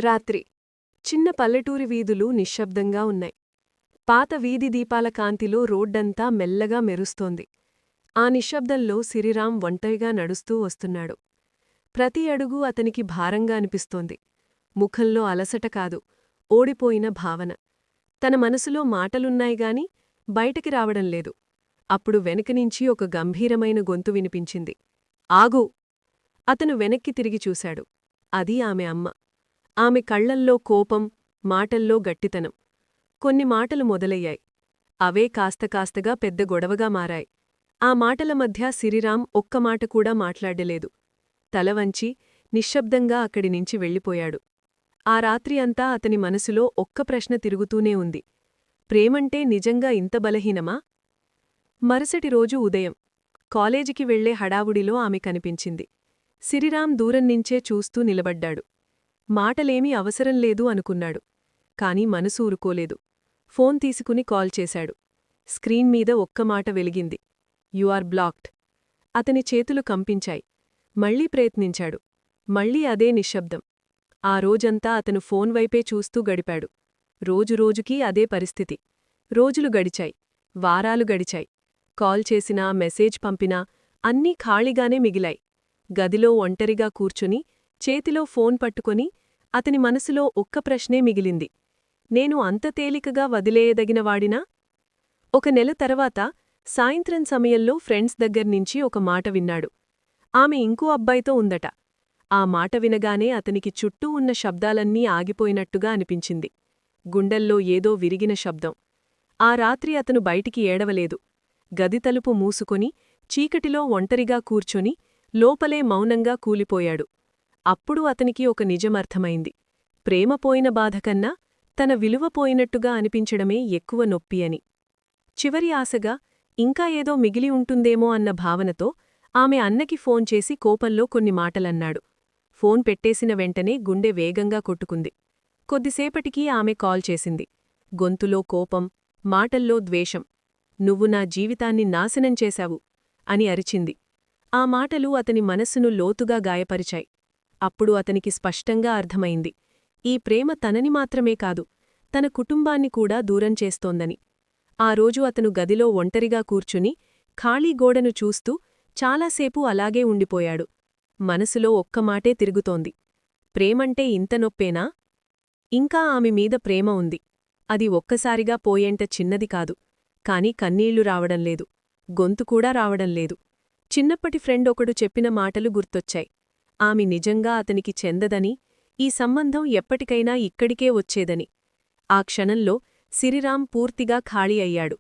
రాత్రి చిన్న పల్లెటూరి వీధులు నిశ్శబ్దంగా ఉన్నాయి. పాత వీధి దీపాల కాంతిలో రోడ్డంతా మెల్లగా మెరుస్తోంది. ఆ నిశ్శబ్దంలో సిరిరాం ఒంటరిగా నడుస్తూ వస్తున్నాడు. ప్రతి అడుగు అతనికి భారంగా అనిపిస్తోంది. ముఖంలో అలసట కాదు, ఓడిపోయిన భావన. తన మనసులో మాటలున్నాయిగాని బయటికి రావడంలేదు. అప్పుడు వెనకనించి ఒక గంభీరమైన గొంతు వినిపించింది. ఆగు! అతను వెనక్కి తిరిగి చూశాడు. అది ఆమె అమ్మ. ఆమె కళ్లల్లో కోపం, మాటల్లో గట్టితనం. కొన్ని మాటలు మొదలయ్యాయి. అవే కాస్తకాస్తగా పెద్ద గొడవగా మారాయి. ఆ మాటల మధ్య సిరిరాం ఒక్క మాట కూడా మాట్లాడలేదు. తలవంచి నిశ్శబ్దంగా అక్కడినుంచి వెళ్ళిపోయాడు. ఆ రాత్రి అంతా అతని మనసులో ఒక్క ప్రశ్న తిరుగుతూనే ఉంది. ప్రేమంటే నిజంగా ఇంత బలహీనమా? మరుసటి రోజు ఉదయం కాలేజీకి వెళ్లే హడావుడిలో ఆమె కనిపించింది. సిరిరాం దూరంనించే చూస్తూ నిలబడ్డాడు. మాటలేమీ అవసరం లేదు అనుకున్నాడు. కాని మనసు ఊరుకోలేదు. ఫోన్ తీసుకుని కాల్ చేశాడు. స్క్రీన్ మీద ఒక్క మాట వెలిగింది. You are blocked. అతని చేతులు కంపించాయి. మళ్లీ ప్రయత్నించాడు. మళ్లీ అదే నిశ్శబ్దం. ఆ రోజంతా అతను ఫోన్ వైపే చూస్తూ గడిపాడు. రోజురోజుకీ అదే పరిస్థితి. రోజులు గడిచాయి. వారాలు గడిచాయి. కాల్ చేసినా, మెసేజ్ పంపినా అన్నీ ఖాళీగానే మిగిలాయి. గదిలో ఒంటరిగా కూర్చుని చేతిలో ఫోన్ పట్టుకొని అతని మనసులో ఒక్క ప్రశ్నే మిగిలింది. నేను అంత తేలికగా వదిలేయదగినవాడినా? ఒక నెల తర్వాత సాయంత్రం సమయంలో ఫ్రెండ్స్ దగ్గర్నించి ఒక మాట విన్నాడు. ఆమె ఇంకో అబ్బాయితో ఉందట. ఆ మాట వినగానే అతనికి చుట్టూ ఉన్న శబ్దాలన్నీ ఆగిపోయినట్టుగా అనిపించింది. గుండెల్లో ఏదో విరిగిన శబ్దం. ఆ రాత్రి అతను బయటికి ఏడవలేదు. గది తలుపు మూసుకొని చీకటిలో ఒంటరిగా కూర్చొని లోపలే మౌనంగా కూలిపోయాడు. అప్పుడు అతనికి ఒక నిజమర్థమైంది. ప్రేమపోయిన బాధకన్నా తన విలువ పోయినట్టుగా అనిపించడమే ఎక్కువ నొప్పి అని. చివరి ఆశగా ఇంకా ఏదో మిగిలి ఉంటుందేమో అన్న భావనతో ఆమె అన్నకి ఫోన్ చేసి కోపంలో కొన్ని మాటలన్నాడు. ఫోన్ పెట్టేసిన వెంటనే గుండె వేగంగా కొట్టుకుంది. కొద్దిసేపటికి ఆమె కాల్ చేసింది. గొంతులో కోపం, మాటల్లో ద్వేషం. నువ్వు నా జీవితాన్ని నాశనం చేశావు అని అరిచింది. ఆ మాటలు అతని మనస్సును లోతుగా గాయపరిచాయి. అప్పుడు అతనికి స్పష్టంగా అర్థమైంది. ఈ ప్రేమ తనని మాత్రమే కాదు, తన కుటుంబాన్ని కూడా దూరం చేస్తోందని. ఆ రోజు అతను గదిలో ఒంటరిగా కూర్చుని ఖాళీ గోడను చూస్తూ చాలాసేపు అలాగే ఉండిపోయాడు. మనసులో ఒక్కమాటే తిరుగుతోంది. ప్రేమంటే ఇంత నొప్పేనా? ఇంకా ఆమె మీద ప్రేమ ఉంది. అది ఒక్కసారిగా పోయేంత చిన్నది కాదు. కాని కన్నీళ్లు రావడంలేదు. గొంతుకూడా రావడంలేదు. చిన్నప్పటి ఫ్రెండ్ ఒకడు చెప్పిన మాటలు గుర్తొచ్చాయి. ఆమె నిజంగా అతనికి చెందదని, ఈ సంబంధం ఎప్పటికైనా ఇక్కడికే వచ్చేదని. ఆ క్షణంలో సిరిరాం పూర్తిగా ఖాళీ అయ్యాడు.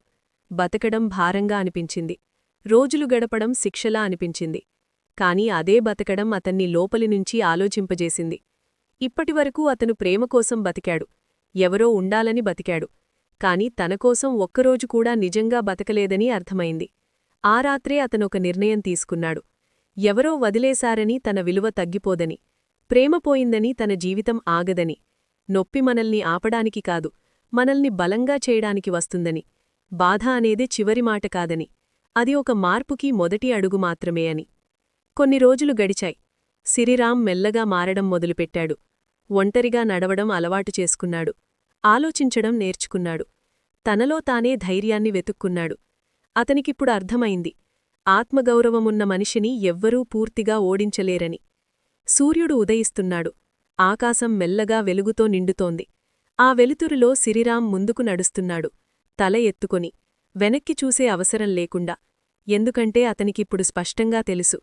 బతకడం భారంగా అనిపించింది. రోజులు గడపడం శిక్షలా అనిపించింది. కాని అదే బతకడం అతన్ని లోపలినుంచి ఆలోచింపజేసింది. ఇప్పటివరకూ అతను ప్రేమకోసం బతికాడు. ఎవరో ఉండాలని బతికాడు. కాని తనకోసం ఒక్కరోజు కూడా నిజంగా బతకలేదని అర్థమైంది. ఆ రాత్రే అతనొక నిర్ణయం తీసుకున్నాడు. ఎవరో వదిలేశారని తన విలువ తగ్గిపోదని, ప్రేమపోయిందని తన జీవితం ఆగదని, నొప్పి మనల్ని ఆపడానికి కాదు, మనల్ని బలంగా చేయడానికి వస్తుందని, బాధ అనేదే చివరి మాట కాదని, అది ఒక మార్పుకి మొదటి అడుగు మాత్రమే అని. కొన్ని రోజులు గడిచాయి. సిరిరాం మెల్లగా మారడం మొదలుపెట్టాడు. ఒంటరిగా నడవడం అలవాటు చేసుకున్నాడు. ఆలోచించడం నేర్చుకున్నాడు. తనలో తానే ధైర్యాన్ని వెతుక్కున్నాడు. అతనికిప్పుడు అర్థమైంది. ఆత్మగౌరవమున్న మనిషిని ఎవ్వరూ పూర్తిగా ఓడించలేరని. సూర్యుడు ఉదయిస్తున్నాడు. ఆకాశం మెల్లగా వెలుగుతో నిండుతోంది. ఆ వెలుతురులో సిరిరాం ముందుకు నడుస్తున్నాడు, తల ఎత్తుకొని, వెనక్కి చూసే అవసరం లేకుండా. ఎందుకంటే అతనికిప్పుడు స్పష్టంగా తెలుసు,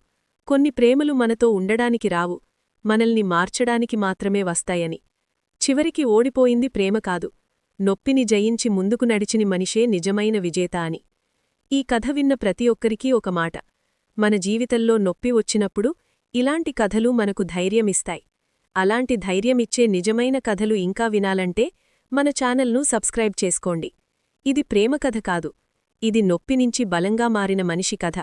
కొన్ని ప్రేమలు మనతో ఉండడానికి రావు, మనల్ని మార్చడానికి మాత్రమే వస్తాయని. చివరికి ఓడిపోయింది ప్రేమ కాదు, నొప్పిని జయించి ముందుకు నడిచిని మనిషే నిజమైన విజేత అని. ఈ కథ విన్న ప్రతి ఒక్కరికీ ఒక మాట. మన జీవితంలో నొప్పి వచ్చినప్పుడు ఇలాంటి కథలు మనకు ధైర్యమిస్తాయి. అలాంటి ధైర్యమిచ్చే నిజమైన కథలు ఇంకా వినాలంటే మన ఛానల్ను సబ్స్క్రైబ్ చేసుకోండి. ఇది ప్రేమ కథ కాదు, ఇది నొప్పినించి బలంగా మారిన మనిషి కథ.